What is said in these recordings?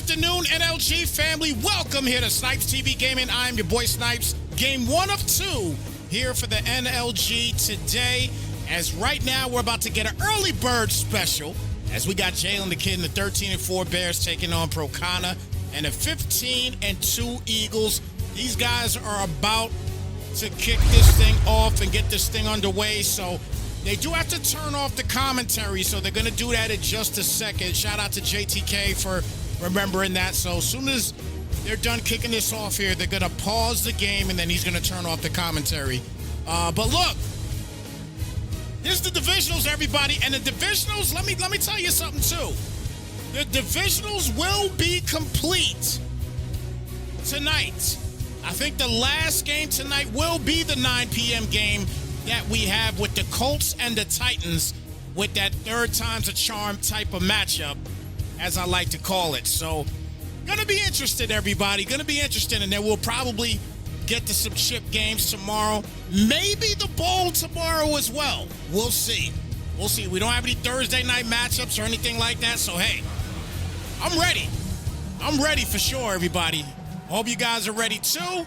afternoon, NLG family. Welcome here to Snypz TV Gaming. I am your boy Snypz. Game 1 of 2 here for the NLG today. As right now, we're about to get an early bird special as we got Jalen the Kid and the 13-4 Bears taking on Procana and the 15-2 Eagles. These guys are about to kick this thing off and get this thing underway, so they do have to turn off the commentary, so they're going to do that in just a second. Shout out to JTK for remembering that. So as soon as they're done kicking this off here, they're going to pause the game, and then he's going to turn off the commentary. But look, here's the Divisionals, everybody. And the Divisionals, let me tell you something, too. The Divisionals will be complete tonight. I think the last game tonight will be the 9 p.m. game that we have with the Colts and the Titans, with that third time's a charm type of matchup, as I like to call it. So, gonna be interested, everybody. Gonna be interested, and then we'll probably get to some chip games tomorrow. Maybe the bowl tomorrow as well. We'll see. We'll see. We don't have any Thursday night matchups or anything like that, so hey, I'm ready. I'm ready for sure, everybody. Hope you guys are ready too.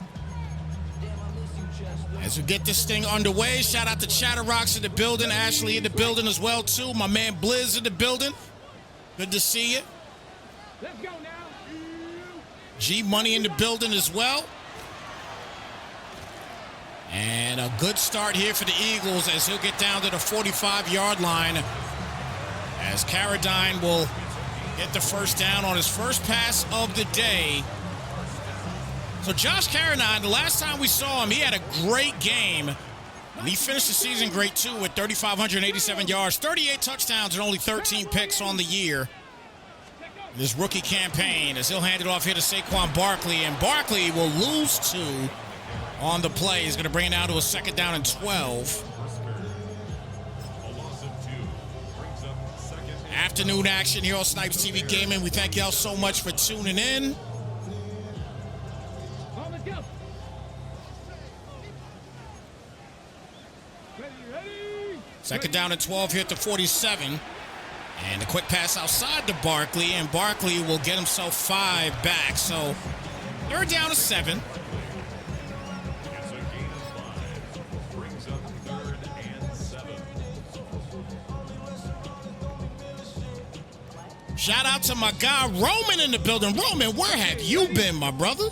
As we get this thing underway, shout out to Chatterrocks in the building, Ashley in the building as well, too. My man Blizz in the building. Good to see you. Let's go now. G Money in the building as well. And a good start here for the Eagles as he'll get down to the 45-yard line, as Carradine will get the first down on his first pass of the day. So Josh Carradine, the last time we saw him, he had a great game. And he finished the season great, too, with 3,587 yards, 38 touchdowns, and only 13 picks on the year. This rookie campaign, as he'll hand it off here to Saquon Barkley. And Barkley will lose 2 on the play. He's going to bring it down to a second down and 12. Afternoon action here on Snypz TV Gaming. We thank y'all so much for tuning in. Second down and 12 here at the 47. And a quick pass outside to Barkley, and Barkley will get himself 5 back. So third down to 7. Shout out to my guy Roman in the building. Roman, where have you been, my brother?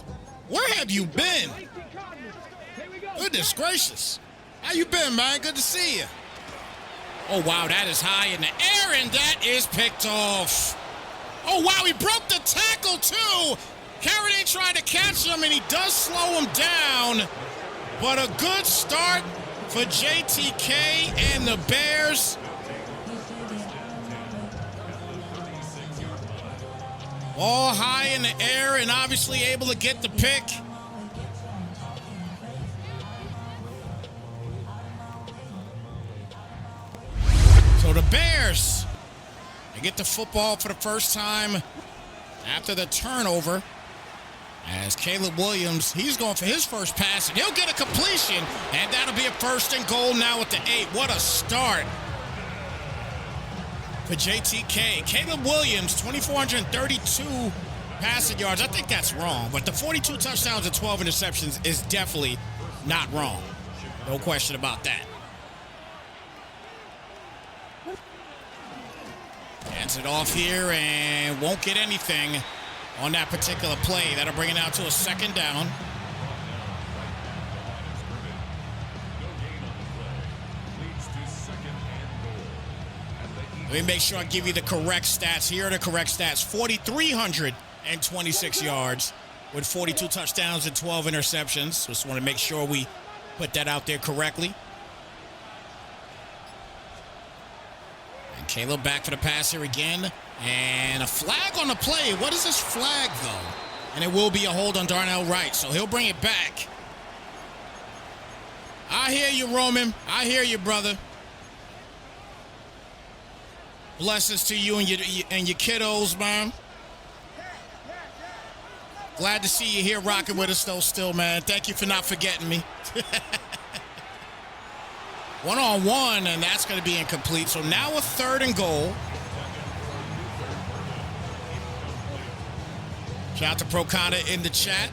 Where have you been? Goodness gracious. How you been, man? Good to see you. Oh, wow, that is high in the air, and that is picked off. Oh, wow, he broke the tackle, too. Carradine tried to catch him, and he does slow him down. But a good start for JTK and the Bears. All high in the air and obviously able to get the pick. So the Bears, they get the football for the first time after the turnover, as Caleb Williams, he's going for his first pass, and he'll get a completion, and that'll be a first and goal now at the 8. What a start for JTK. Caleb Williams, 2,432 passing yards. I think that's wrong, but the 42 touchdowns and 12 interceptions is definitely not wrong. No question about that. Hands it off here and won't get anything on that particular play. That'll bring it out to a second down. Let me make sure I give you the correct stats. Here are the correct stats. 4,326 yards with 42 touchdowns and 12 interceptions. Just want to make sure we put that out there correctly. Caleb back for the pass here again. And a flag on the play. What is this flag, though? And it will be a hold on Darnell Wright, so he'll bring it back. I hear you, Roman. I hear you, brother. Blessings to you and your kiddos, man. Glad to see you here rocking with us, though, still, man. Thank you for not forgetting me. One-on-one, and that's going to be incomplete. So now a third and goal. Shout out to Procana in the chat.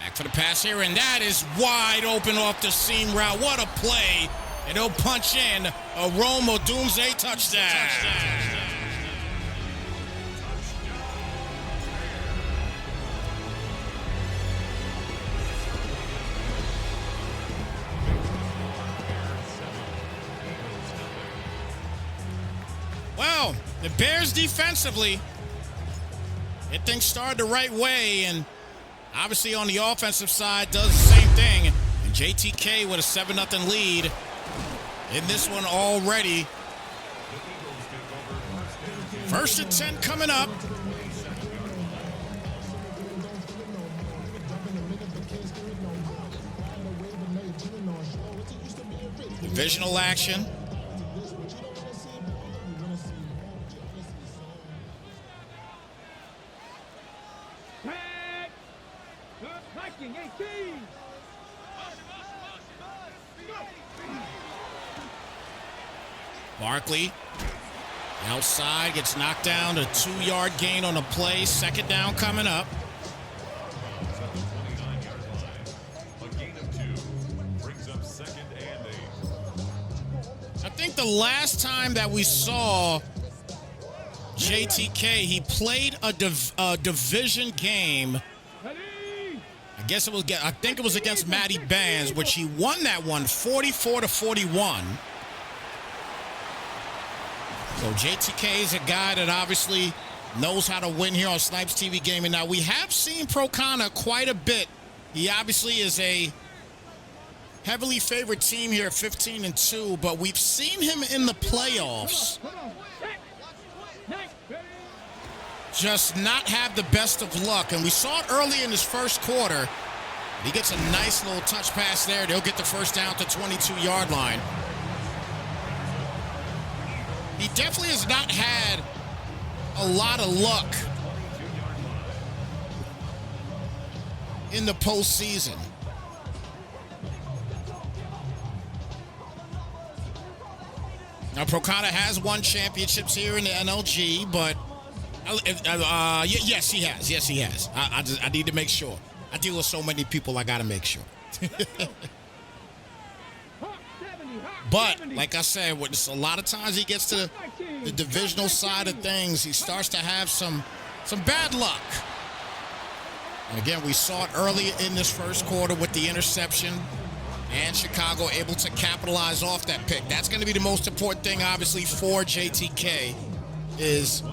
Back for the pass here, and that is wide open off the seam route. What a play. And he'll punch in a Rome Odunze touchdown. Well, the Bears defensively, things started the right way, and obviously on the offensive side does the same thing. And JTK with a 7-0 lead in this one already. 1st and 10 coming up. Divisional action. Barkley outside gets knocked down. A 2-yard gain on the play. 2nd down coming up. I think the last time that we saw JTK, he played a division game. I think it was against Matty Bands, which he won that one 44-41. So JTK is a guy that obviously knows how to win here on Snypz TV Gaming. Now, we have seen Procana quite a bit. He obviously is a heavily favored team here at 15-2, but we've seen him in the playoffs just not have the best of luck. And we saw it early in his first quarter. He gets a nice little touch pass there. They'll get the first down to 22-yard line. He definitely has not had a lot of luck in the postseason. Now, Procana has won championships here in the NLG, but yes, he has. Yes, he has. I need to make sure. I deal with so many people, I got to make sure. But, like I said, a lot of times he gets to the divisional side of things, he starts to have some bad luck. And again, we saw it early in this first quarter with the interception, and Chicago able to capitalize off that pick. That's going to be the most important thing, obviously, for JTK, is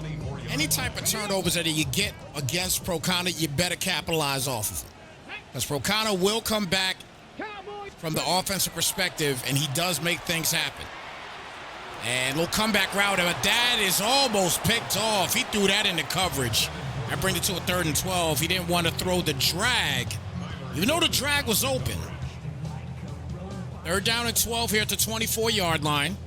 any type of turnovers that you get against Procana, you better capitalize off of them. Because Procana will come back from the offensive perspective, and he does make things happen. And little comeback route, but that is almost picked off. He threw that into coverage. That brings it to a 3rd and 12. He didn't want to throw the drag, even though the drag was open. 3rd down and 12 here at the 24-yard line.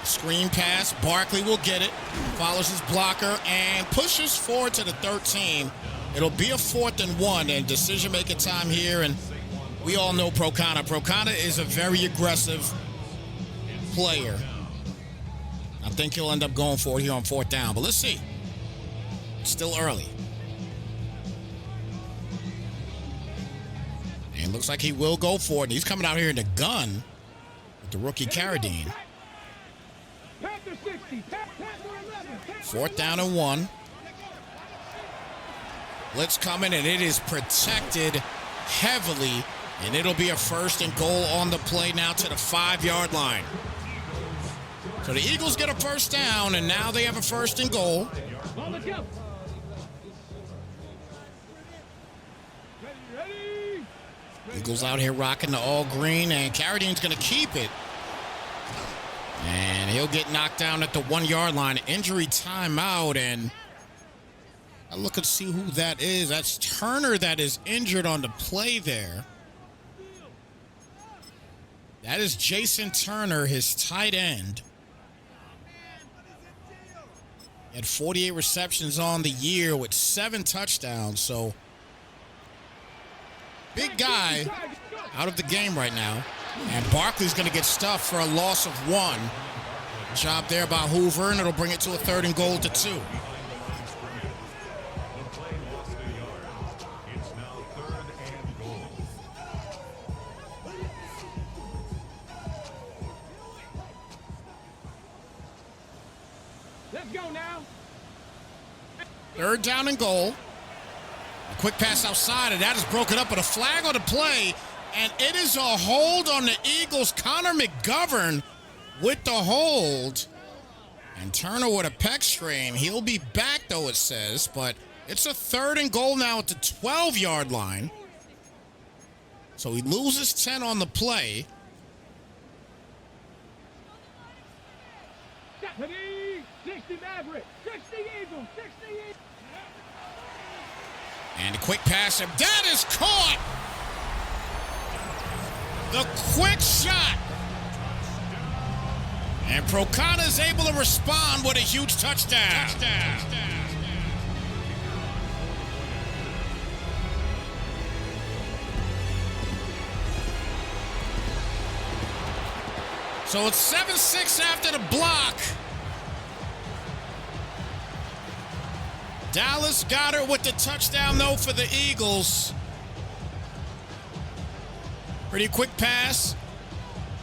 Screen pass. Barkley will get it. Follows his blocker and pushes forward to the 13. It'll be a 4th and 1 and decision-making time here. And we all know Procana. Procana is a very aggressive player. I think he'll end up going for it here on 4th down. But let's see. It's still early. And looks like he will go for it. And he's coming out here in the gun with the rookie Carradine. 4th down and 1. Blitz coming, and it is protected heavily, and it'll be a 1st and goal on the play now to the 5-yard line. So the Eagles get a 1st down, and now they have a 1st and goal. Eagles out here rocking the all green, and Carradine's going to keep it. And he'll get knocked down at the 1-yard line. Injury timeout, and I look and see who that is. That's Turner that is injured on the play there. That is Jason Turner, his tight end. He had 48 receptions on the year with 7 touchdowns. So, big guy out of the game right now. And Barkley's going to get stuffed for a loss of 1. Job there by Hoover, and it'll bring it to a 3rd and goal to 2. Let's go now. 3rd down and goal. A quick pass outside, and that is broken up with a flag on the play. And it is a hold on the Eagles. Connor McGovern with the hold. And Turner with a pec strain. He'll be back, though, it says. But it's a 3rd and goal now at the 12-yard line. So he loses 10 on the play. Stephanie, 60 Maverick, 60 Eagles, 60 Eagles. And a quick pass. And that is caught. The quick shot. And Procana is able to respond with a huge touchdown. So it's 7-6 after the block. Dallas Goedert with the touchdown, though, for the Eagles. Pretty quick pass.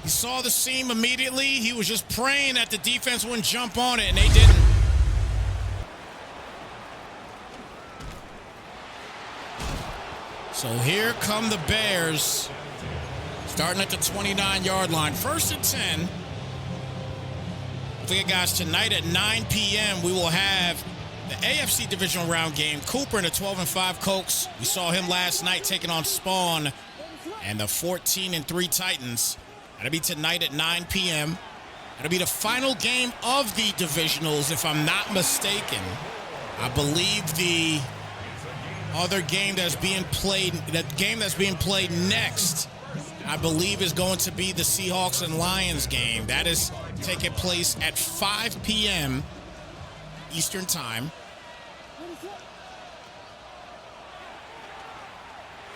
He saw the seam immediately. He was just praying that the defense wouldn't jump on it, and they didn't. So here come the Bears, starting at the 29-yard line. 1st and 10. Don't forget, guys, tonight at 9 p.m. we will have the AFC Divisional round game. Cooper and the 12-5 Colts. We saw him last night taking on Spawn and the 14-3 Titans. That'll be tonight at 9 p.m. That'll be the final game of the divisionals, if I'm not mistaken. I believe the other game that's being played, next, I believe is going to be the Seahawks and Lions game. That is taking place at 5 p.m. Eastern Time.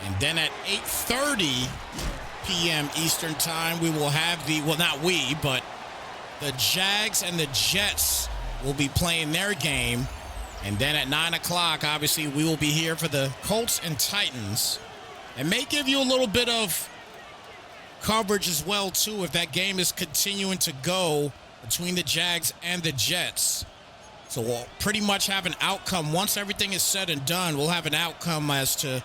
And then at 8:30 p.m. Eastern Time, we will have but the Jags and the Jets will be playing their game. And then at 9 o'clock, obviously, we will be here for the Colts and Titans. And may give you a little bit of coverage as well, too, if that game is continuing to go between the Jags and the Jets. So we'll pretty much have an outcome. Once everything is said and done, we'll have an outcome as to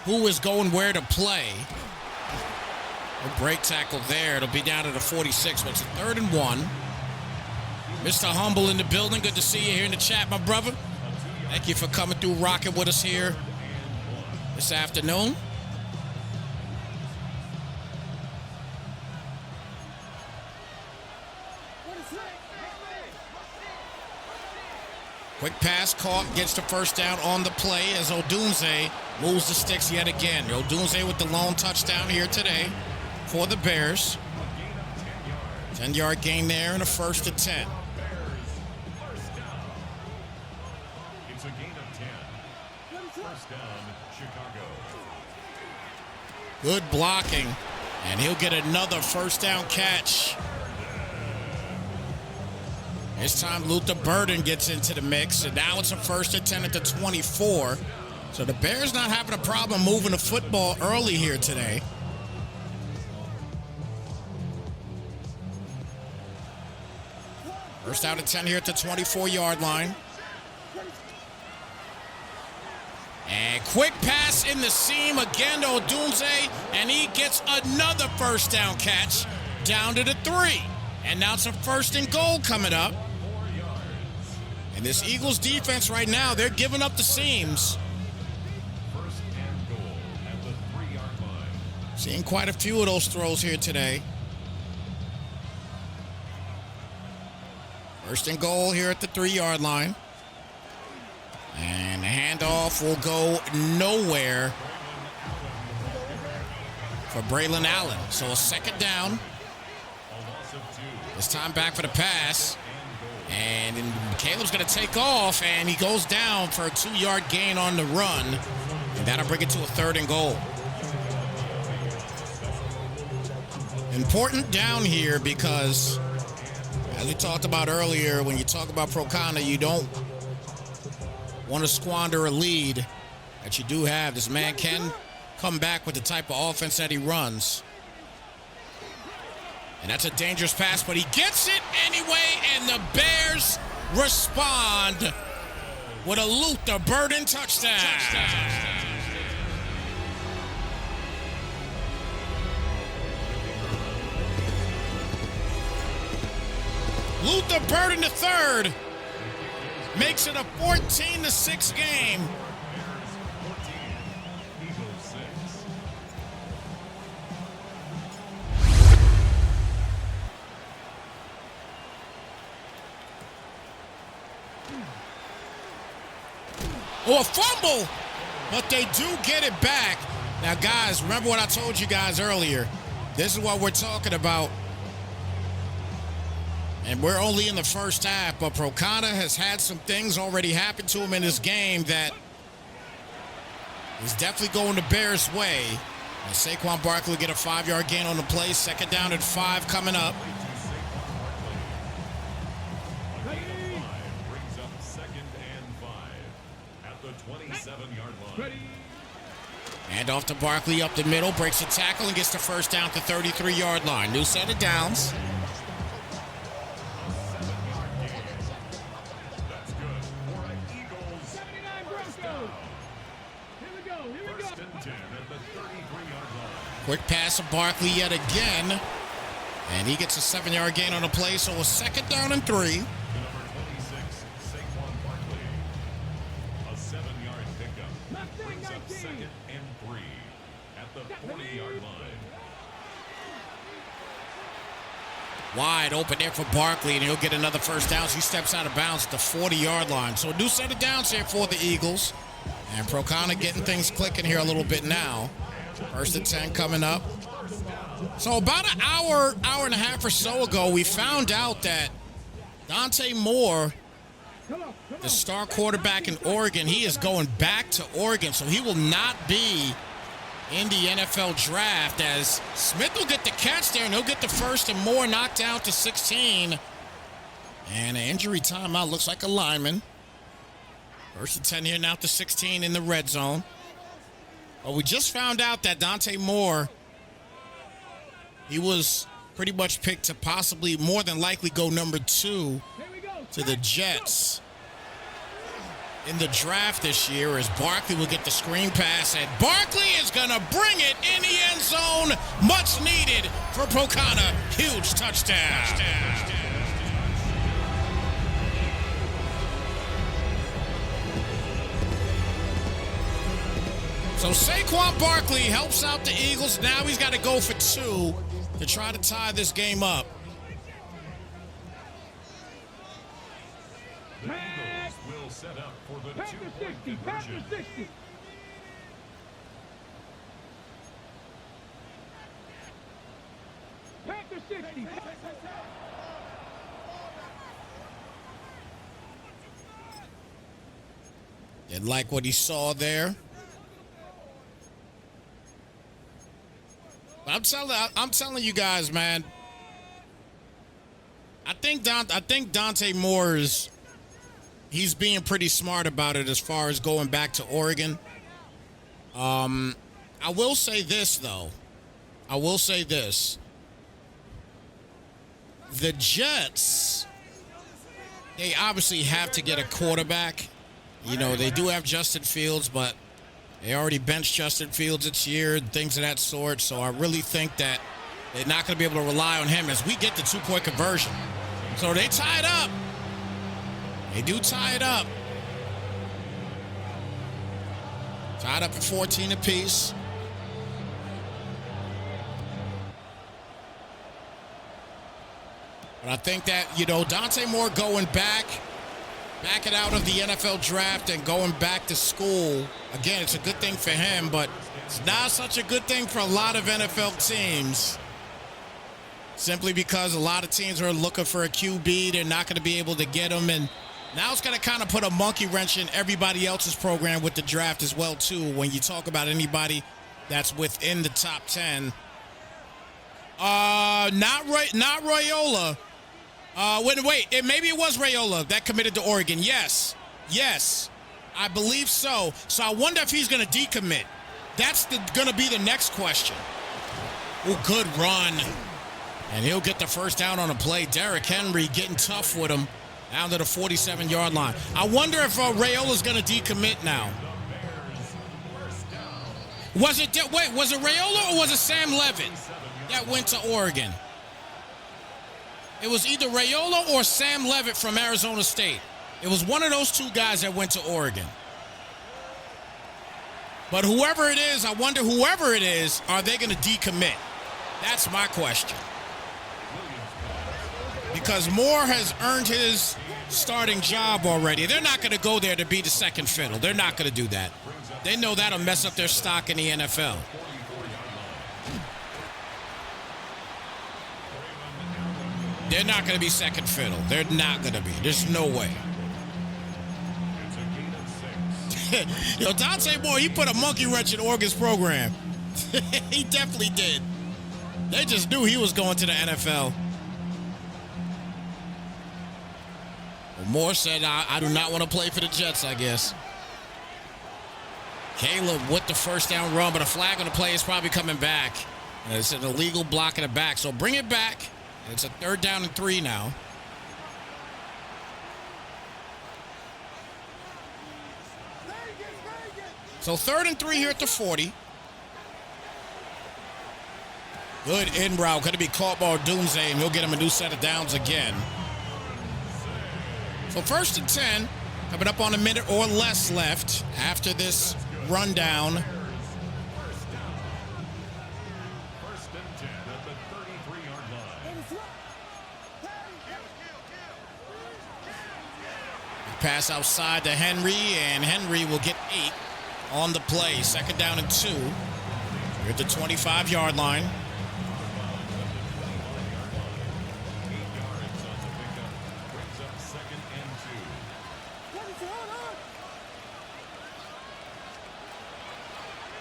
who is going where to play. A break tackle there. It'll be down to the 46, but it's a 3rd and 1. Mr. Humble in the building. Good to see you here in the chat, my brother. Thank you for coming through, rocking with us here this afternoon. Quick pass caught, gets the 1st down on the play as Odunze moves the sticks yet again. Odunze with the lone touchdown here today for the Bears. 10-yard gain there and a 1st and 10. It's a gain of 10. 1st down, Chicago. Good blocking, and he'll get another 1st down catch. This time Luther Burden gets into the mix, and now it's a 1st and 10 at the 24. So the Bears not having a problem moving the football early here today. First out of 10 here at the 24-yard line. And quick pass in the seam again to Odunze, and he gets another 1st down catch down to the 3. And now it's a 1st and goal coming up. And this Eagles defense right now, they're giving up the seams. 1st and goal at the 3-yard line. Seeing quite a few of those throws here today. 1st and goal here at the 3-yard line. And the handoff will go nowhere for Braylon Allen. So a 2nd down. A loss of 2. This time back for the pass. And then Caleb's going to take off, and he goes down for a 2-yard gain on the run. And that'll bring it to a 3rd and goal. Important down here because, as we talked about earlier, when you talk about Procana, you don't want to squander a lead that you do have. This man can come back with the type of offense that he runs. And that's a dangerous pass, but he gets it anyway, and the Bears respond with a Luther Burden touchdown. Luther Burden III makes it a 14-6 game. Oh, a fumble, but they do get it back. Now, guys, remember what I told you guys earlier. This is what we're talking about. And we're only in the first half, but Procana has had some things already happen to him in this game that is definitely going the Bears' way. And Saquon Barkley will get a 5-yard gain on the play. 2nd down and 5 coming up. Brings up 2nd and 5 at the 27-yard line. Hand off to Barkley up the middle, breaks the tackle and gets the 1st down to 33-yard line. New set of downs. Quick pass of Barkley yet again. And he gets a 7-yard gain on the play, so a 2nd down and 3. Number 26, Saquon Barkley. A 7-yard pickup. Brings up 2nd and 3 at the 40-yard line. Wide open there for Barkley, and he'll get another 1st down. So he steps out of bounds at the 40-yard line. So a new set of downs here for the Eagles. And Procana getting things clicking here a little bit now. 1st and 10 coming up. So about an hour and a half or so ago, we found out that Dante Moore, the star quarterback in Oregon, he is going back to Oregon. So he will not be in the NFL draft, as Smith will get the catch there, and he'll get the 1st, and Moore knocked down to 16. And an injury timeout, looks like a lineman. 1st and 10 here now to 16 in the red zone. Well, we just found out that Dante Moore, he was pretty much picked to possibly, more than likely, go number 2 to the Jets in the draft this year, as Barkley will get the screen pass, and Barkley is going to bring it in the end zone. Much needed for Procana. Huge touchdown. So Saquon Barkley helps out the Eagles. Now he's got to go for 2 to try to tie this game up. The Eagles will set up for the 2-point conversion. 60. Packer 60. Didn't like what he saw there. I'm telling you guys, man. I think Dante Moore he's being pretty smart about it as far as going back to Oregon. I will say this though. The Jets, they obviously have to get a quarterback. You know, they do have Justin Fields, but they already benched Justin Fields this year and things of that sort. So I really think that they're not going to be able to rely on him as we get the 2-point conversion. So they tie it up. They do tie it up. Tied up at 14 apiece. But I think that, you know, Dante Moore going backing out of the NFL draft and going back to school, again, it's a good thing for him, but it's not such a good thing for a lot of NFL teams. simply because a lot of teams are looking for a QB. They're not going to be able to get him, and now it's going to kind of put a monkey wrench in everybody else's program with the draft as well, too, when you talk about anybody that's within the top 10. Not Raiola. Maybe it was Raiola that committed to Oregon. Yes, I believe so. So I wonder if he's going to decommit. That's going to be the next question. Oh, good run. And he'll get the first down on a play. Derrick Henry getting tough with him down to the 47-yard line. I wonder if Raiola's going to decommit now. Was it Raiola or was it Sam Levitt that went to Oregon? It was either Raiola or Sam Levitt from Arizona State. It was one of those two guys that went to Oregon. But whoever it is, I wonder whoever it is, are they going to decommit? That's my question. Because Moore has earned his starting job already. They're not going to go there to be the second fiddle. They're not going to do that. They know that'll mess up their stock in the NFL. They're not going to be second fiddle. They're not going to be. There's no way. Yo, Dante Moore, he put a monkey wrench in Oregon's program. He definitely did. They just knew he was going to the NFL. Well, Moore said, I do not want to play for the Jets, I guess. Caleb with the first down run, but a flag on the play is probably coming back. And it's an illegal block in the back. So bring it back. It's a 3rd down and 3 now. So 3rd and 3 here at the 40. Good in route. Going to be caught by Doomsday, and he'll get him a new set of downs again. So 1st and 10, coming up on a minute or less left after this rundown. 1st and 10 at the 33-yard line. Pass outside to Henry, and Henry will get 8 on the play. 2nd down and 2. We're at the 25-yard line. 8 yards on the pickup. Brings up 2nd and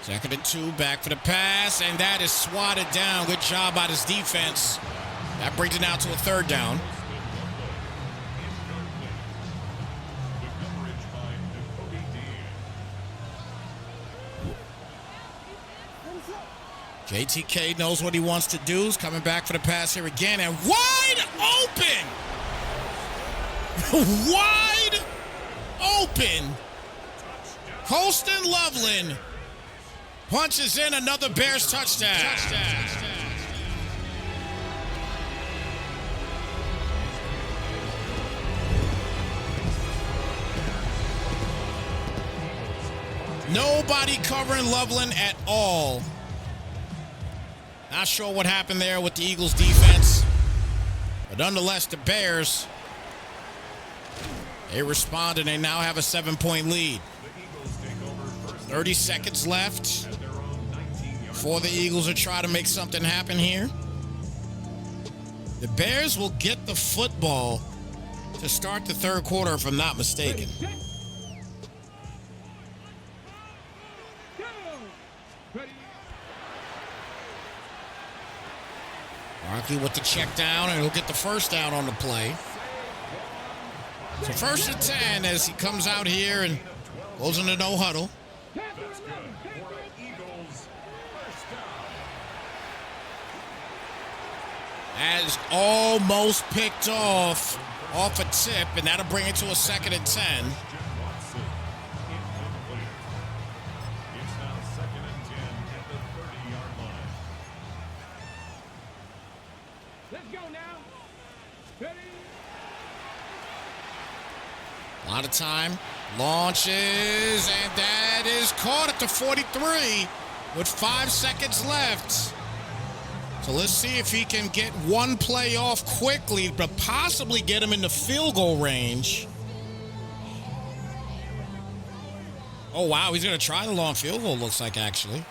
2. 2nd and 2, back for the pass, and that is swatted down. Good job by his defense. That brings it now to a 3rd down. JTK knows what he wants to do. He's coming back for the pass here again, and wide open! Wide open! Colston Loveland punches in another Bears touchdown. Nobody covering Loveland at all. Not sure what happened there with the Eagles defense. But nonetheless, the Bears, they responded. They now have a 7-point lead. 30 seconds left for the Eagles to try to make something happen here. The Bears will get the football to start the 3rd quarter, if I'm not mistaken. Barkley with the check down, and he'll get the first down on the play. So 1st and 10 as he comes out here and goes into no huddle. As almost picked off a tip, and that'll bring it to a 2nd and 10. A lot of time, launches, and that is caught at the 43 with 5 seconds left. So let's see if he can get one play off quickly, but possibly get him in the field goal range. Oh, wow, he's going to try the long field goal, looks like, actually.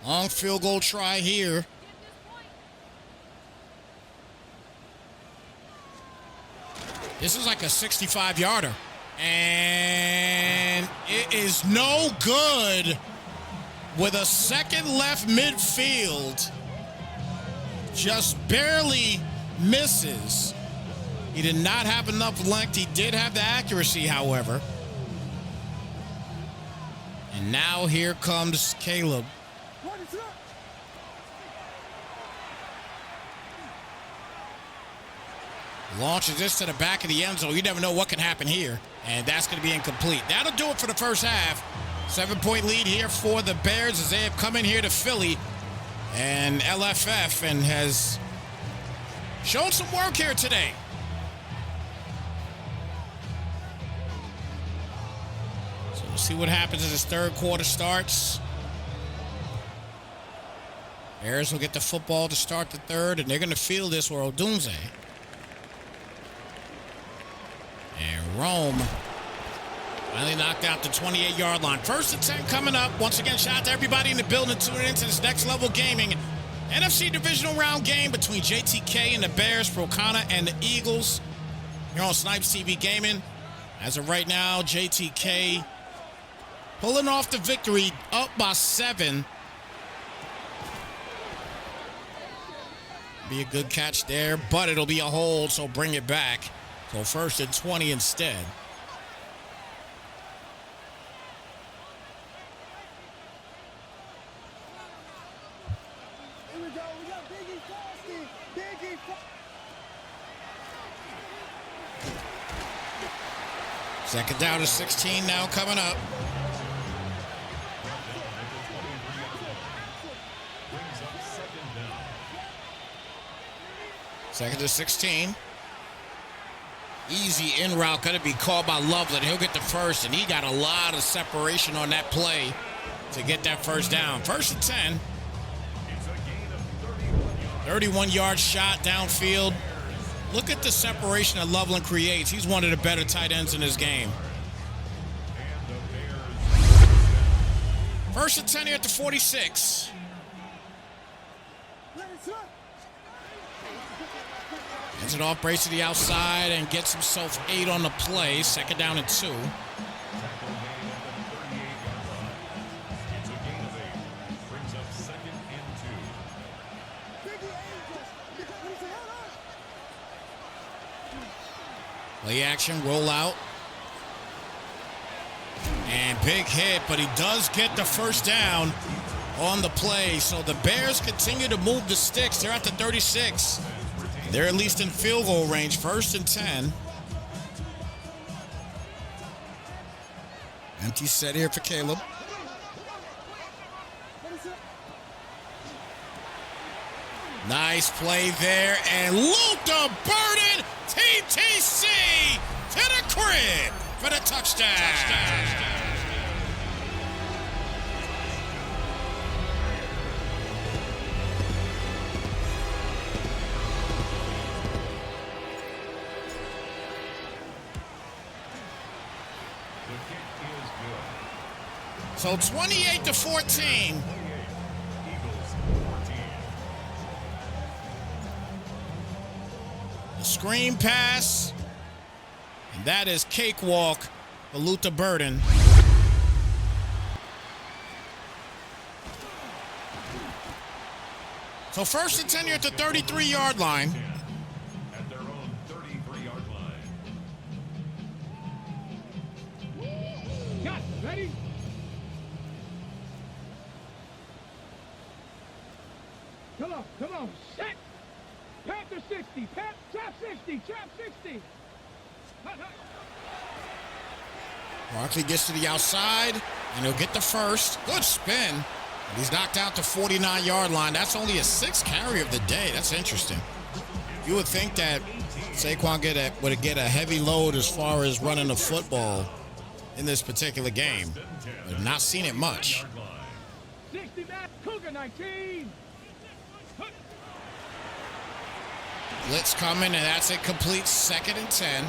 Long field goal try here. This is like a 65-yarder. And it is no good with a second left midfield. Just barely misses. He did not have enough length. He did have the accuracy, however. And now here comes Caleb. Launches this to the back of the end zone. You never know what can happen here. And that's going to be incomplete. That'll do it for the first half. 7-point lead here for the Bears as they have come in here to Philly and LFF and has shown some work here today. So we'll see what happens as this third quarter starts. Bears will get the football to start the third, and they're going to field this where Odunze. And Rome finally knocked out the 28-yard line. First and 10 coming up. Once again, shout out to everybody in the building tuning into this next level gaming. NFC Divisional round game between JTK and the Bears, Procana and the Eagles. Here on Snypz TV Gaming. As of right now, JTK pulling off the victory, up by 7. Be a good catch there, but it'll be a hold, so bring it back. So first and 20 instead. Here we go. We got Biggie Frosty. Biggie Frosty. Second down to 16 now coming up. Second to 16. Easy in route, going to be called by Loveland. He'll get the first, and he got a lot of separation on that play to get that first down. First and 10. 31-yard shot downfield. Look at the separation that Loveland creates. He's one of the better tight ends in this game. First and 10 here at the 46. Hands it off, brace to the outside, and gets himself 8 on the play. Second down and 2. Play action, roll out. And big hit, but he does get the first down on the play. So the Bears continue to move the sticks. They're at the 36. They're at least in field goal range. First and 10. Empty set here for Caleb. Nice play there. And Luther Burden, TTC to the crib for the touchdown. So 28-14. The screen pass. And that is cakewalk for Luther Burden. So first and 10 here at the 33-yard line. At their own 33-yard line. Got it. Ready? Come on. Set. Panther 60. Trap 60. Trap 60. Barkley gets to the outside, and he'll get the first. Good spin. He's knocked out the 49-yard line. That's only a 6th carry of the day. That's interesting. You would think that Saquon would get a heavy load as far as running the football in this particular game. I've not seen it much. 60 back. Cougar 19. Blitz coming, and that's a complete second and 10.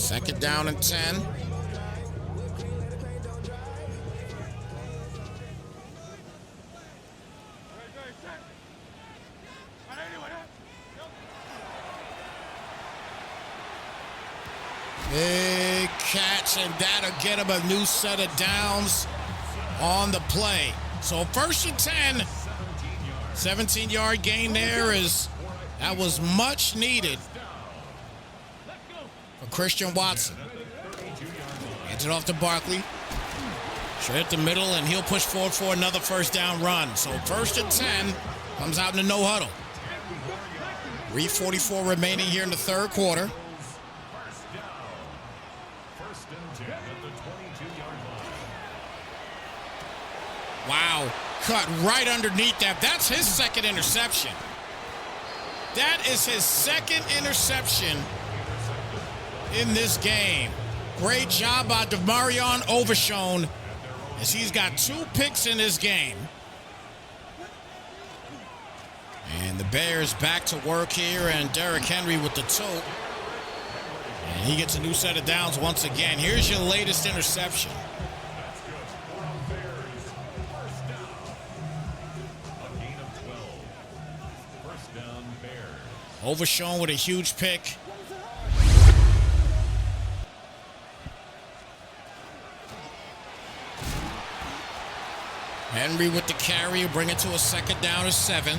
Second down and 10. Big catch, and that'll get him a new set of downs on the play. So first and 10, 17-yard gain there that was much needed for Christian Watson. Hands it off to Barkley. Straight up the middle, and he'll push forward for another first down run. So first and 10 comes out in the no huddle. 3:44 remaining here in the third quarter. Wow, cut right underneath that. That's his second interception. That is his second interception in this game. Great job by Demarion Overshown, as he's got 2 picks in this game. And the Bears back to work here, and Derrick Henry with the tote. And he gets a new set of downs once again. Here's your latest interception. Overshown with a huge pick. Henry with the carry, bring it to a second down and 7.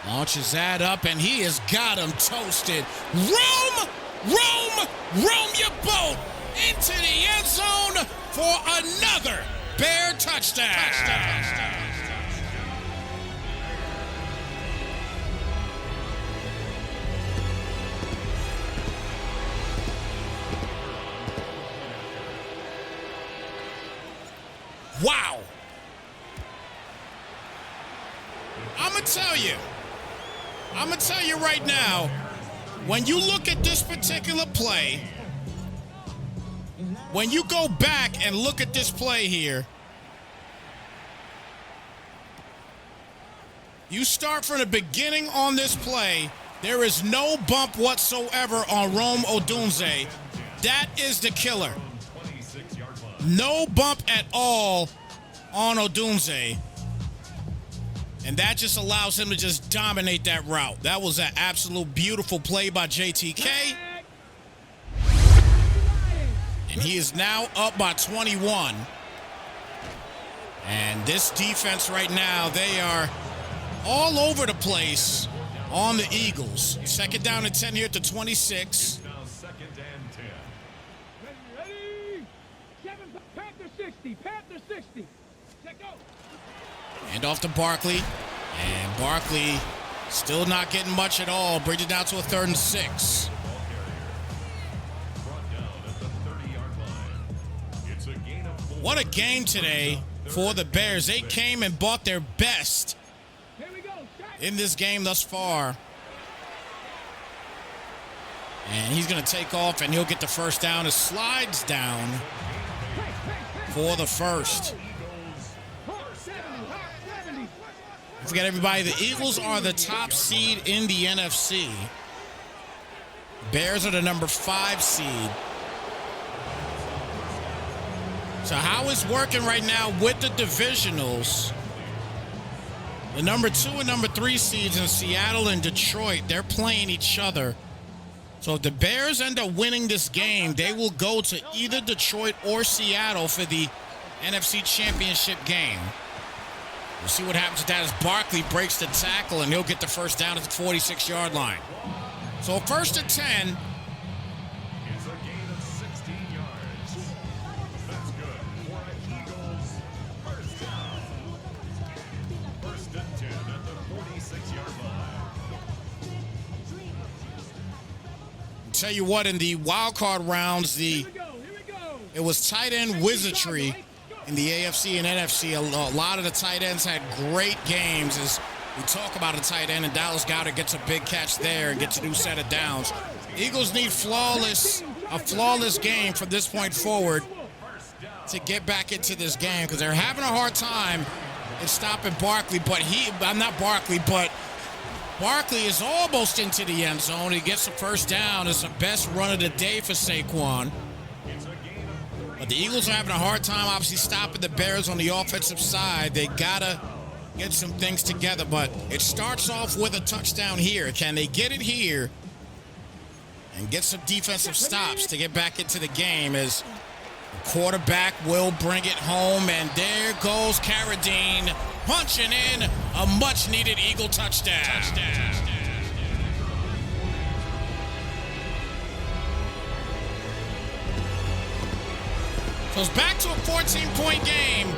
Launches that up, and he has got him toasted. Roam your boat into the end zone for another Bear touchdown. Wow. I'm going to tell you right now, when you look at this particular play, when you go back and look at this play here, you start from the beginning on this play, there is no bump whatsoever on Rome Odunze. That is the killer. No bump at all on Odunze. And that just allows him to just dominate that route. That was an absolute beautiful play by JTK. And he is now up by 21. And this defense right now, they are all over the place on the Eagles. Second down and 10 here at the 26. Now second and 10. Ready? Panther 60. Panther 60. Check out. And off to Barkley. And Barkley still not getting much at all. Brings it down to a 3rd and 6. What a game today for the Bears. They came and bought their best in this game thus far. And he's going to take off, and he'll get the first down. It slides down for the first. Don't forget, everybody, the Eagles are the top seed in the NFC. Bears are the number 5 seed. So how it's working right now with the divisionals, the number 2 and number 3 seeds in Seattle and Detroit, they're playing each other. So if the Bears end up winning this game, they will go to either Detroit or Seattle for the NFC Championship game. We'll see what happens with that as Barkley breaks the tackle, and he'll get the first down at the 46-yard line. So first and 10. It's a gain of 16 yards. That's good for an Eagles first down. First and 10 at the 46-yard line. I'll tell you what, in the wild card rounds, it was tight end wizardry in the AFC and NFC. A lot of the tight ends had great games as We talk about a tight end, and Dallas Goedert gets a big catch there and gets a new set of downs. Eagles need a flawless game from this point forward to get back into this game because they're having a hard time in stopping Barkley, but Barkley is almost into the end zone. He gets the first down. It's the best run of the day for Saquon. But the Eagles are having a hard time, obviously, stopping the Bears on the offensive side. They got to get some things together, but it starts off with a touchdown here. Can they get it here and get some defensive stops to get back into the game as the quarterback will bring it home, and there goes Carradine punching in a much-needed Eagle touchdown. So it's back to a 14-point game.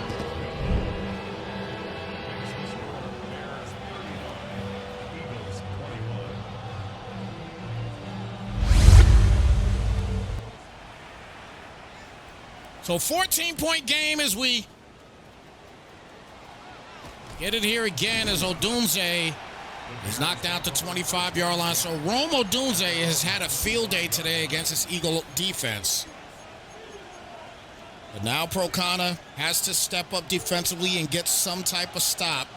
So 14-point game as we get it here again as Odunze is knocked out to 25-yard line. So Rome Odunze has had a field day today against this Eagle defense. But now Procana has to step up defensively and get some type of stop.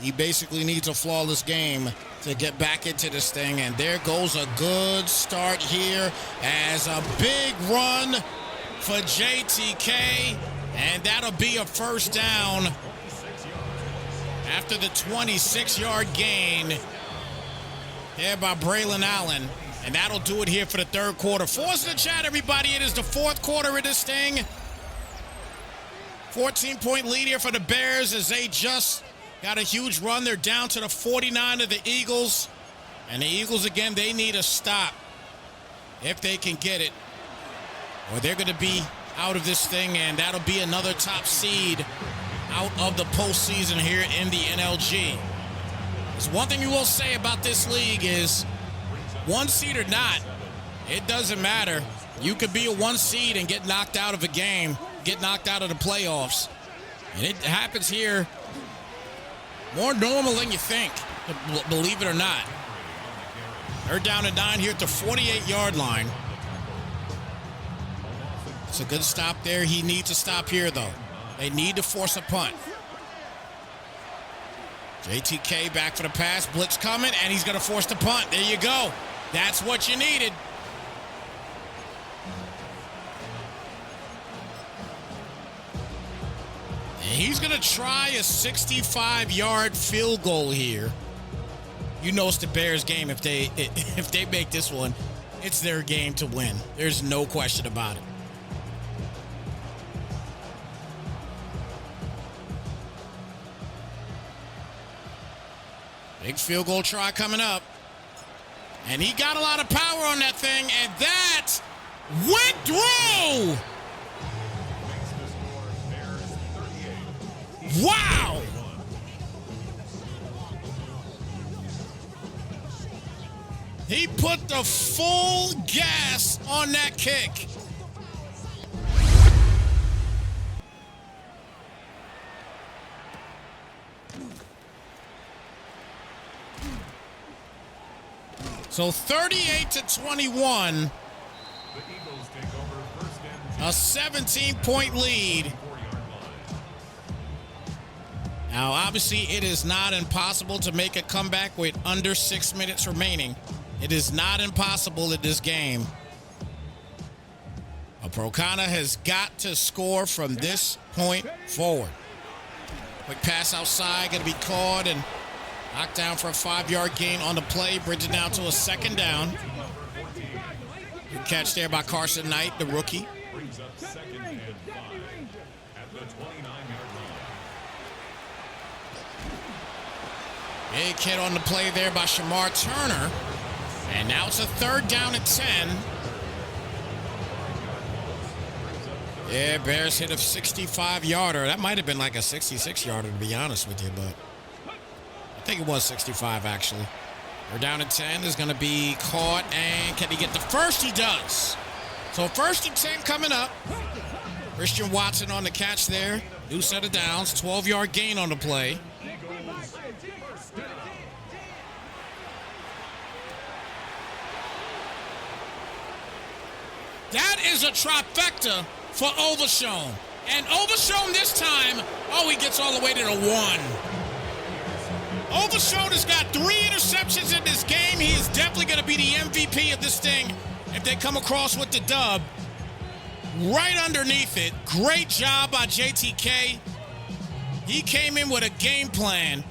He basically needs a flawless game to get back into this thing. And there goes a good start here as a big run for JTK. And that'll be a first down after the 26-yard gain there by Braylon Allen. And that'll do it here for the third quarter. Force in the chat, everybody. It is the fourth quarter of this thing. 14-point lead here for the Bears as they just got a huge run. They're down to the 49 of the Eagles. And the Eagles, again, they need a stop if they can get it, or they're going to be out of this thing, and that'll be another top seed out of the postseason here in the NLG. There's one thing you will say about this league is, one seed or not, it doesn't matter. You could be a one seed and get knocked out of a game, get knocked out of the playoffs. And it happens here more normal than you think, believe it or not. They're down to 9 here at the 48-yard line. It's a good stop there. He needs to stop here, though. They need to force a punt. JTK back for the pass. Blitz coming, and he's going to force the punt. There you go. That's what you needed. And he's going to try a 65-yard field goal here. You know it's the Bears' game. If they make this one, it's their game to win. There's no question about it. Big field goal try coming up. And he got a lot of power on that thing, and that went through. Wow. He put the full gas on that kick. So 38-21, a 17-point lead. Now, obviously, it is not impossible to make a comeback with under 6 minutes remaining. It is not impossible in this game. Procana has got to score from this point forward. Quick pass outside, going to be caught and knocked down for a 5-yard gain on the play, bridging down to a second down. Good catch there by Carson Knight, the rookie. Brings up 2nd and 5 at the 29-yard line. Big hit on the play there by Shamar Turner. And now it's a 3rd down and 10. Yeah, Bears hit a 65-yarder. That might have been like a 66-yarder, to be honest with you, but I think it was 65, actually. They're down at 10. Is going to be caught, and can he get the first? He does. So 1st and 10 coming up. Christian Watson on the catch there. New set of downs. 12-yard gain on the play. That is a trifecta for Overshown. And Overshown this time, he gets all the way to the 1. Overshown has got 3 interceptions in this game. He is definitely going to be the MVP of this thing if they come across with the dub. Right underneath it. Great job by JTK. He came in with a game plan,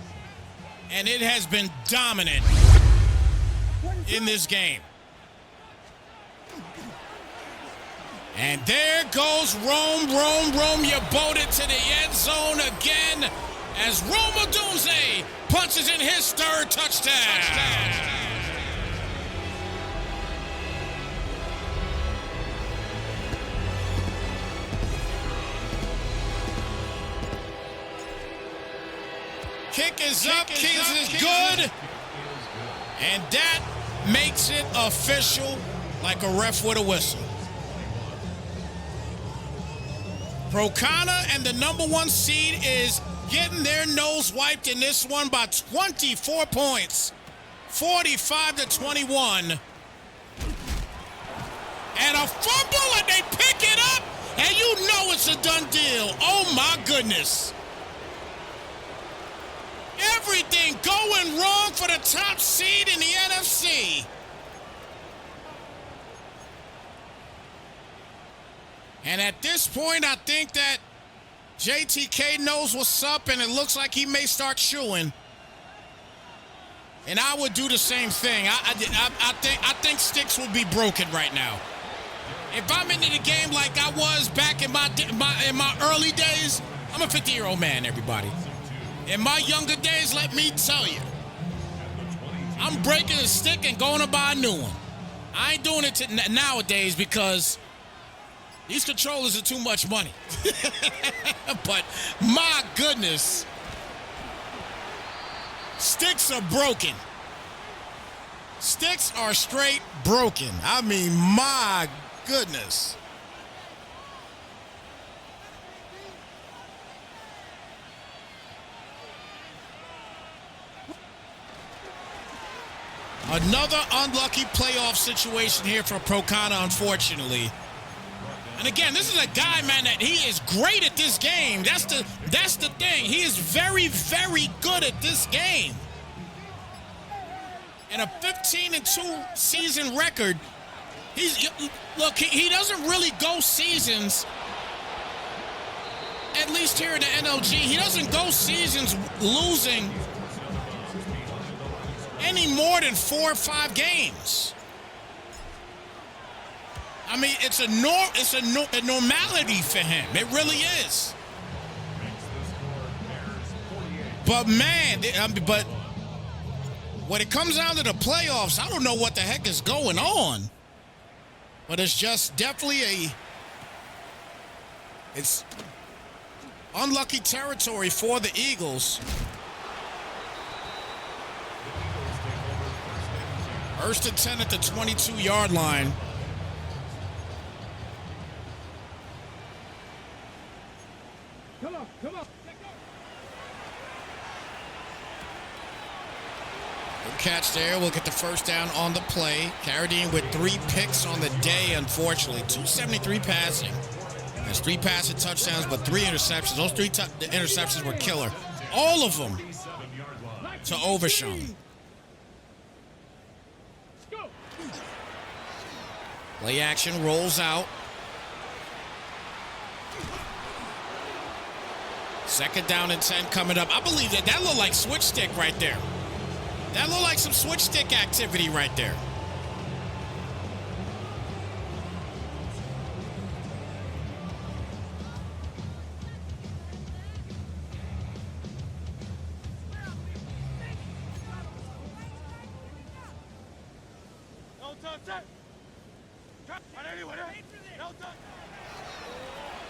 and it has been dominant in this game. And there goes Rome. You boated to the end zone again as Rome Odunze punches in his 3rd touchdown. Kick is up, kick is good. And that makes it official like a ref with a whistle. Procana and the number 1 seed is getting their nose wiped in this one by 24 points, 45-21. And a fumble, and they pick it up, and you know it's a done deal. Oh my goodness. Everything going wrong for the top seed in the NFC. And at this point, I think that JTK knows what's up, and it looks like he may start chewing. And I would do the same thing. I think sticks will be broken right now. If I'm into the game like I was back in my early days, I'm a 50-year-old man, everybody. In my younger days, let me tell you, I'm breaking a stick and going to buy a new one. I ain't doing it nowadays because these controllers are too much money. But my goodness, sticks are broken. Sticks are straight broken. I mean, my goodness. Another unlucky playoff situation here for Procana, unfortunately. And again, this is a guy, man, that he is great at this game. That's the thing. He is very, very good at this game. And a 15-2 season record. He doesn't really go seasons, at least here in the NLG. He doesn't go seasons losing any more than 4 or 5 games. I mean, it's a normality for him. It really is. But man, but when it comes down to the playoffs, I don't know what the heck is going on. But it's just definitely it's unlucky territory for the Eagles. First and 10 at the 22-yard line. Come on. Good catch there. We'll get the first down on the play. Carradine with 3 picks on the day, unfortunately. 273 passing. Has 3 passing touchdowns, but 3 interceptions. Those 3 interceptions were killer. All of them to Overshown. Play action rolls out. Second down and 10 coming up. I believe that looked like switch stick right there. That looked like some switch stick activity right there.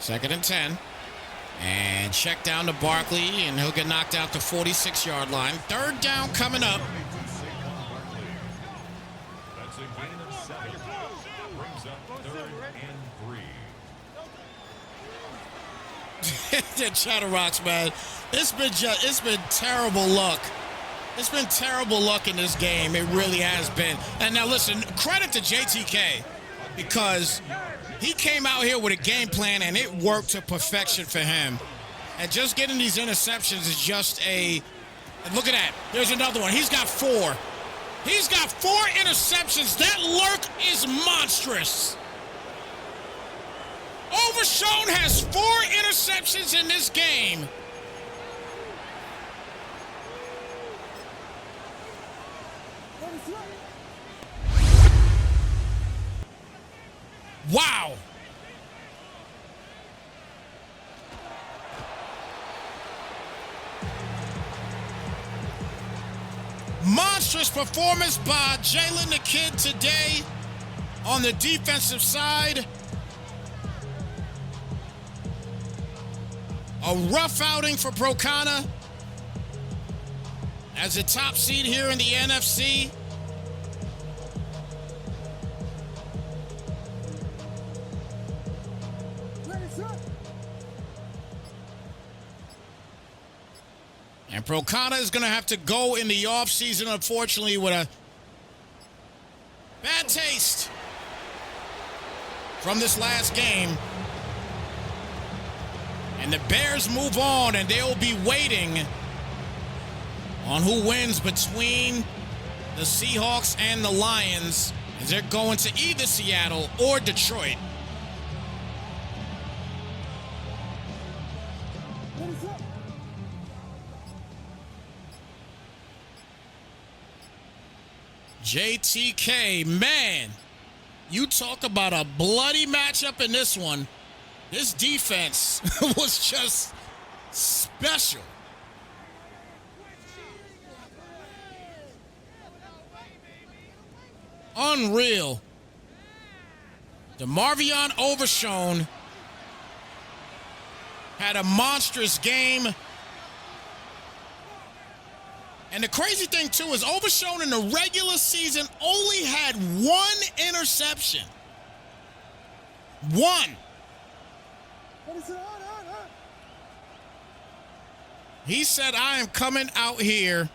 Second and 10. And check down to Barkley, and he'll get knocked out to 46-yard line. Third down coming up. That's a gain of 7. Brings up 3rd and 3. The Chatterrocks, man. It's been terrible luck. It's been terrible luck in this game. It really has been. And now listen, credit to JTK, because He came out here with a game plan, and it worked to perfection for him. And just getting these interceptions is just a... Look at that. There's another one. He's got 4. He's got 4 interceptions. That lurk is monstrous. Overshown has 4 interceptions in this game. Wow. Monstrous performance by Jalen the Kid today on the defensive side. A rough outing for Procana as a top seed here in the NFC. And Procana is going to have to go in the offseason, unfortunately, with a bad taste from this last game. And the Bears move on, and they'll be waiting on who wins between the Seahawks and the Lions, as they're going to either Seattle or Detroit. JTK, man, you talk about a bloody matchup in this one. This defense was just special. Unreal. DeMarvion Overshown had a monstrous game. And the crazy thing, too, is Overshown in the regular season only had 1 interception. 1. He said, I am coming out here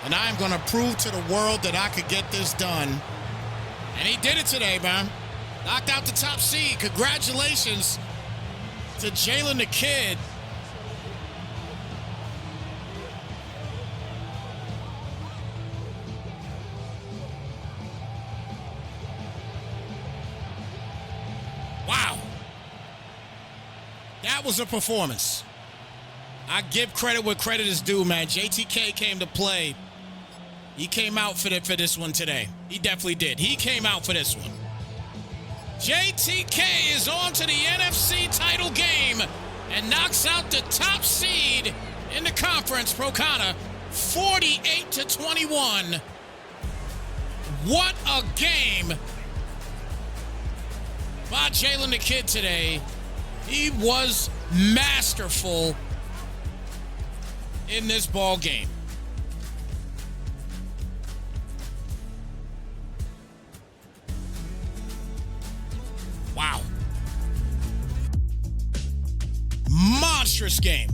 and I am going to prove to the world that I could get this done. And he did it today, man. Knocked out the top seed. Congratulations to Jalen the Kid. Wow. That was a performance. I give credit where credit is due, man. JTK came to play. He came out for this one today. He definitely did. He came out for this one. JTK is on to the NFC title game and knocks out the top seed in the conference, Procana, 48-21. What a game by Jalen the Kid today. He was masterful in this ball game. Wow. Monstrous game.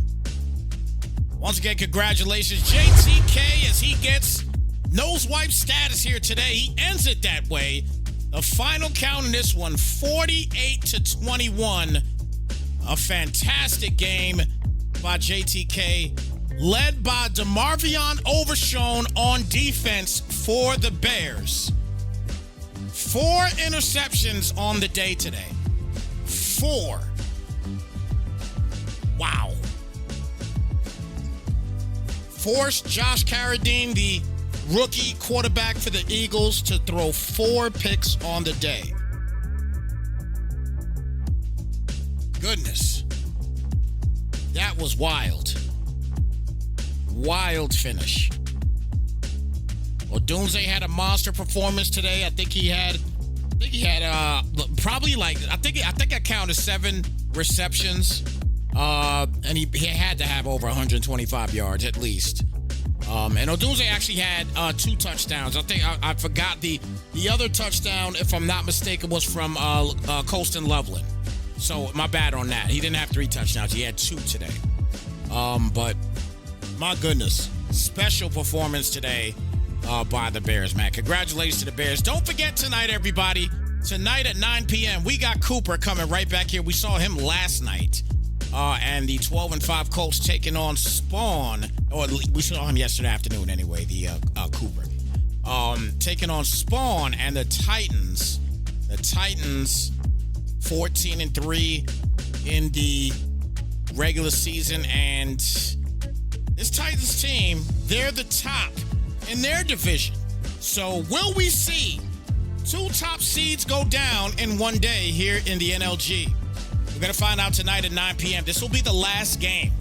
Once again, congratulations, JTK, as he gets nose wipe status here today. He ends it that way. The final count in this one, 48-21. A fantastic game by JTK, led by DeMarvion Overshown on defense for the Bears. 4 interceptions on the day today. 4. Wow. Forced Josh Carradine, the rookie quarterback for the Eagles, to throw 4 picks on the day. Goodness. That was wild. Wild finish. Odunze had a monster performance today. I think he had probably like I think I counted 7 receptions. And he had to have over 125 yards at least. And Odunze actually had 2 touchdowns. I think I forgot the other touchdown, if I'm not mistaken, was from Colston Loveland. So my bad on that. He didn't have 3 touchdowns. He had 2 today. But my goodness, special performance today by the Bears, man. Congratulations to the Bears. Don't forget tonight, everybody. Tonight at 9 p.m., we got Cooper coming right back here. We saw him last night. And the 12-5 Colts taking on Spawn. Or we saw him yesterday afternoon anyway, the Cooper. Taking on Spawn and the Titans. The Titans 14-3 in the regular season. And this Titans team, they're the top in their division. So will we see 2 top seeds go down in one day here in the NLG? We're going to find out tonight at 9 p.m. This will be the last game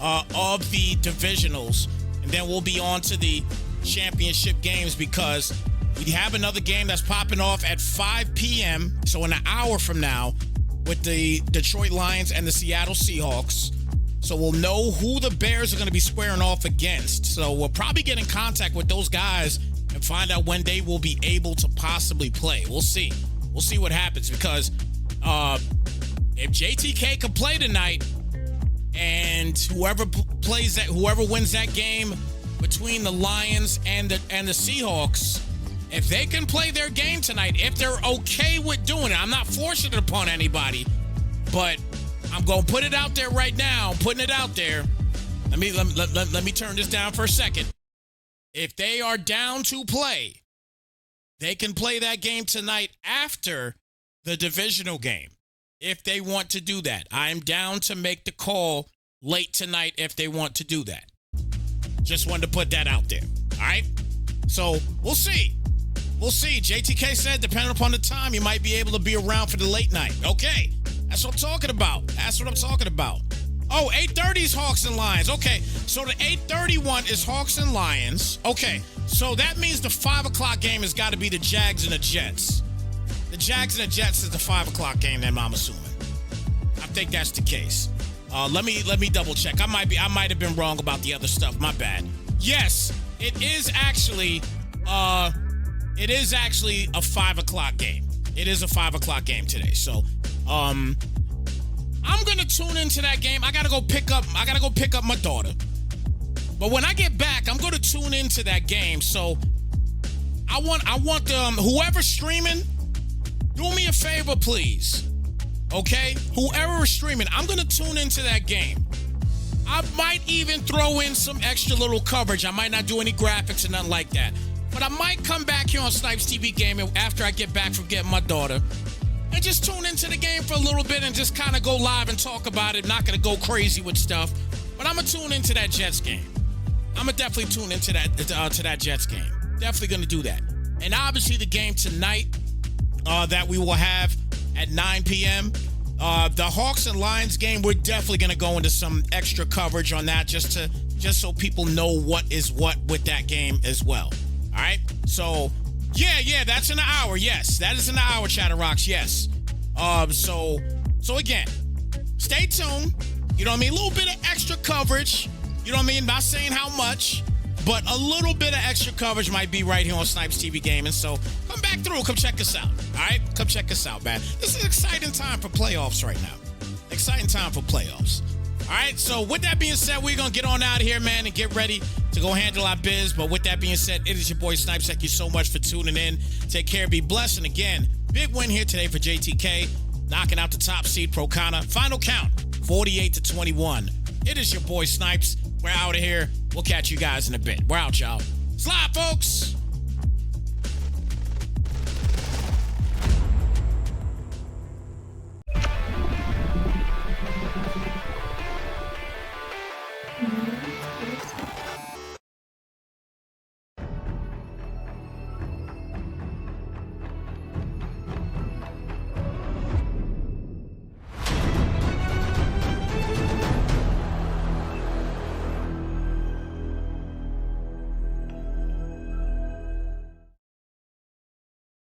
of the divisionals. And then we'll be on to the championship games because we have another game that's popping off at 5 p.m. So in an hour from now with the Detroit Lions and the Seattle Seahawks. So we'll know who the Bears are going to be squaring off against. So we'll probably get in contact with those guys and find out when they will be able to possibly play. We'll see. We'll see what happens because if JTK can play tonight and whoever wins that game between the Lions and the Seahawks, if they can play their game tonight, if they're okay with doing it, I'm not forcing it upon anybody, but I'm going to put it out there right now. I'm putting it out there. Let me turn this down for a second. If they are down to play, they can play that game tonight after the divisional game. If they want to do that, I'm down to make the call late tonight if they want to do that. Just wanted to put that out there. All right. So we'll see. We'll see. JTK said, depending upon the time, you might be able to be around for the late night. Okay. That's what I'm talking about. That's what I'm talking about. Oh, 8:30 is Hawks and Lions. Okay. So the 8:30 one is Hawks and Lions. Okay. So that means the 5 o'clock game has got to be the Jags and the Jets. The Jags and the Jets is the 5 o'clock game, then I'm assuming. I think that's the case. Let me double check. I might have been wrong about the other stuff. My bad. Yes, it is actually a 5 o'clock game. It is a 5 o'clock game today. So I'm gonna tune into that game. I gotta go pick up my daughter. But when I get back, I'm gonna tune into that game. So I want whoever's streaming, do me a favor, please. Okay? Whoever is streaming, I'm going to tune into that game. I might even throw in some extra little coverage. I might not do any graphics and nothing like that. But I might come back here on Snypz TV Gaming after I get back from getting my daughter and just tune into the game for a little bit and just kind of go live and talk about it. Not going to go crazy with stuff. But I'm going to tune into that Jets game. I'm going to definitely tune into that Jets game. Definitely going to do that. And obviously the game tonight that we will have at 9 p.m. The Hawks and Lions game, we're definitely going to go into some extra coverage on that just so people know what is what with that game as well. All right? So, yeah, that's in an hour. Yes, that is in an hour, Chatterrocks. Yes. So again, stay tuned. You know what I mean? A little bit of extra coverage. You know what I mean? Not saying how much, but a little bit of extra coverage might be right here on Snypz TV Gaming. So come back through. Come check us out. All right? Come check us out, man. This is an exciting time for playoffs right now. Exciting time for playoffs. All right? So with that being said, we're going to get on out of here, man, and get ready to go handle our biz. But with that being said, it is your boy Snypz. Thank you so much for tuning in. Take care. Be blessed. And again, big win here today for JTK. Knocking out the top seed Procana. Final count, 48-21. It is your boy Snypz. We're out of here. We'll catch you guys in a bit. We're out, y'all. Slide, folks.